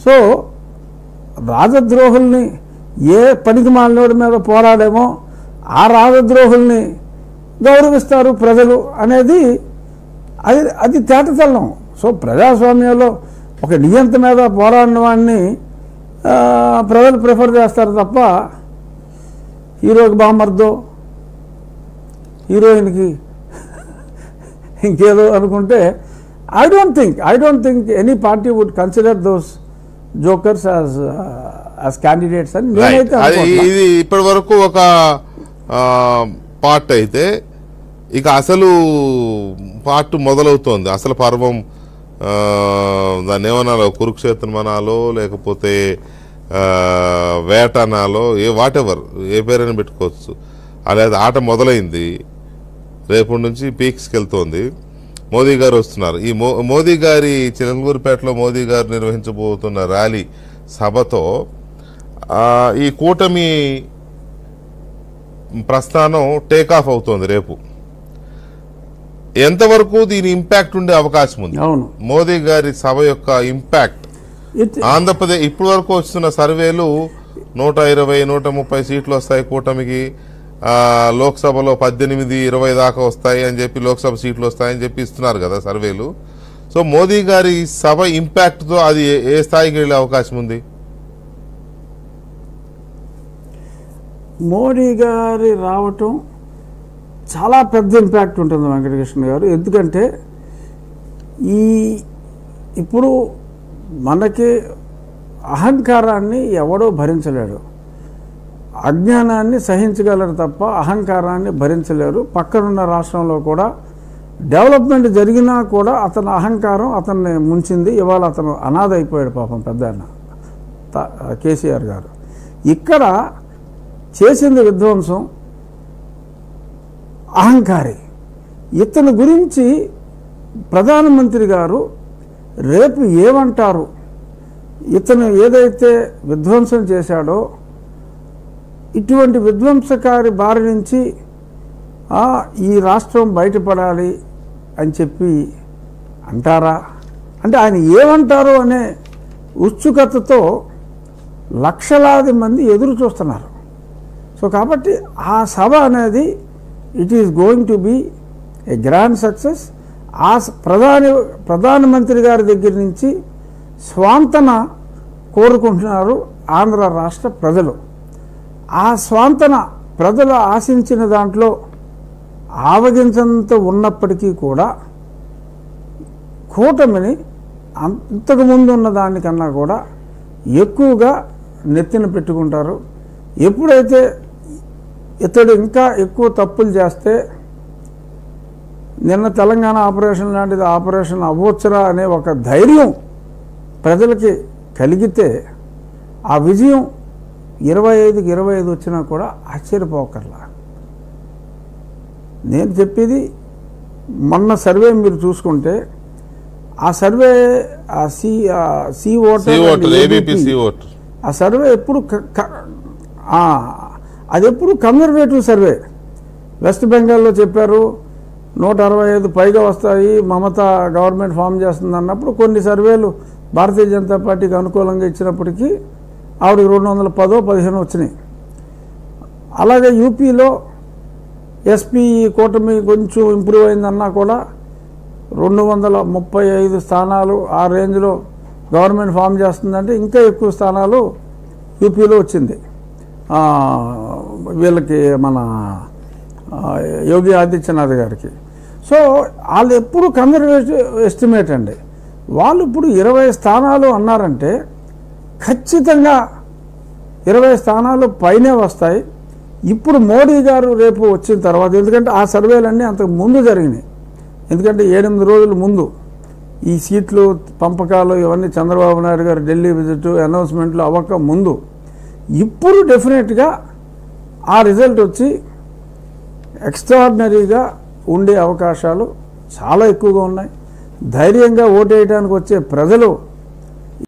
So రాజద్రోహుల్ని ఏ పనికి మాలినోడి మీద పోరాడేమో ఆ రాజద్రోహుల్ని గౌరవిస్తారు ప్రజలు అనేది అది తేటతెల్లం. సో ప్రజాస్వామ్యంలో ఒక నియంత మీద పోరాడిన వాడిని ప్రజలు ప్రిఫర్ చేస్తారు తప్ప హీరోకి బామర్దో హీరోయిన్కి ఇంకేదో అనుకుంటే I don't think any party would consider those jokers as candidates అని నేనైతే అనుకుంటున్నా. ఇది ఇప్పటి వరకు ఒక పార్ట్ అయితే ఇక అసలు పార్ట్ మొదలవుతోంది. అసలు పర్వం దాన్ని ఏమనాలో కురుక్షేత్రం అనాలో లేకపోతే వేట అనాలో వాటెవర్ ఏ పేరైనా పెట్టుకోవచ్చు. అలాగే ఆట మొదలైంది. రేపటి నుంచి పీక్స్కి వెళ్తోంది. మోదీ గారు వస్తున్నారు. ఈ మోదీ గారి చిలంగూరుపేటలో మోదీ గారు నిర్వహించబోతున్న ర్యాలీ సభతో ఈ కూటమి ప్రస్థానం టేకాఫ్ అవుతోంది. రేపు ఎంతవరకు దీని ఇంపాక్ట్ ఉండే అవకాశం ఉంది? మోదీ గారి సభ యొక్క ఇంపాక్ట్ ఆంధ్రప్రదేశ్ ఇప్పటి వరకు వస్తున్న సర్వేలు 120-130 సీట్లు వస్తాయి కూటమికి. లోక్సభలో 18-20 దాకా వస్తాయి అని చెప్పి లోక్సభ సీట్లు వస్తాయని చెప్పి ఇస్తున్నారు కదా సర్వేలు. సో మోదీ గారి సభ ఇంపాక్ట్ తో అది ఏ స్థాయికి వెళ్లే అవకాశం ఉంది? మోడీ గారి రావటం చాలా పెద్ద ఇంపాక్ట్ ఉంటుంది వెంకటకృష్ణ గారు. ఎందుకంటే ఇప్పుడు మనకి అహంకారాన్ని ఎవడో భరించలేడు. అజ్ఞానాన్ని సహించగలరు తప్ప అహంకారాన్ని భరించలేరు. పక్కనున్న రాష్ట్రంలో కూడా డెవలప్మెంట్ జరిగినా కూడా అతని అహంకారం అతన్ని ముంచింది. ఇవాళ అతను అనాథ అయిపోయాడు పాపం పెద్ద కేసీఆర్ గారు. ఇక్కడ చేసింది విధ్వంసం అహంకారి. ఇతని గురించి ప్రధానమంత్రి గారు రేపు ఏమంటారు? ఇతను ఏదైతే విధ్వంసం చేశాడో ఇటువంటి విధ్వంసకారి బారి నుంచి ఈ రాష్ట్రం బయటపడాలి అని చెప్పి అంటారా? అంటే ఆయన ఏమంటారు అనే ఉత్సుకతతో లక్షలాది మంది ఎదురు చూస్తున్నారు. సో కాబట్టి ఆ సభ అనేది it is going to be A grand success. ఆ ప్రధానమంత్రి గారి దగ్గర నుంచి స్వాంతన కోరుకుంటున్నారు ఆంధ్ర రాష్ట్ర ప్రజలు. ఆ స్వాంతన ప్రజలు ఆశించిన దాంట్లో ఆవగించంత ఉన్నప్పటికీ కూడా కూటమిని అంతకుముందు ఉన్న దానికన్నా కూడా ఎక్కువగా నెత్తిన పెట్టుకుంటారు. ఎప్పుడైతే ఇతడు ఇంకా ఎక్కువ తప్పులు చేస్తే నిన్న తెలంగాణ ఆపరేషన్ లాంటిది ఆపరేషన్ అవ్వచ్చురా అనే ఒక ధైర్యం ప్రజలకి కలిగితే ఆ విజయం 25కి 25 వచ్చినా కూడా ఆశ్చర్యపోకర్లా. నేను చెప్పేది మొన్న సర్వే మీరు చూసుకుంటే ఆ సర్వే సి ఓటర్ ఆ సర్వే ఎప్పుడు అది ఎప్పుడు కన్జర్వేటివ్ సర్వే. వెస్ట్ బెంగాల్లో చెప్పారు 165 పైగా వస్తాయి, మమతా గవర్నమెంట్ ఫామ్ చేస్తుంది అన్నప్పుడు కొన్ని సర్వేలు భారతీయ జనతా పార్టీకి అనుకూలంగా ఇచ్చినప్పటికీ ఆవిడకి 210-15 వచ్చినాయి. అలాగే యూపీలో ఎస్పీ కూటమి కొంచెం ఇంప్రూవ్ అయిందన్నా కూడా 235 స్థానాలు ఆ రేంజ్లో గవర్నమెంట్ ఫామ్ చేస్తుందంటే ఇంకా ఎక్కువ స్థానాలు యూపీలో వచ్చింది వీళ్ళకి, మన యోగి ఆదిత్యనాథ్ గారికి. సో వాళ్ళు ఎప్పుడు కన్జర్వేటివ్ ఎస్టిమేట్ అండి. వాళ్ళు ఇప్పుడు 20 స్థానాలు అన్నారంటే ఖచ్చితంగా 20 స్థానాలు పైనే వస్తాయి. ఇప్పుడు మోడీ గారు రేపు వచ్చిన తర్వాత, ఎందుకంటే ఆ సర్వేలన్నీ అంతకు ముందు జరిగినాయి, ఎందుకంటే 7-8 రోజుల ముందు ఈ సీట్లు పంపకాలు ఇవన్నీ చంద్రబాబు నాయుడు గారు ఢిల్లీ విజిట్ అనౌన్స్మెంట్లు అవ్వక ముందు, ఇప్పుడు డెఫినెట్గా ఆ రిజల్ట్ వచ్చి ఎక్స్ట్రాడినరీగా ఉండే అవకాశాలు చాలా ఎక్కువగా ఉన్నాయి. ధైర్యంగా ఓటేయడానికి వచ్చే ప్రజలు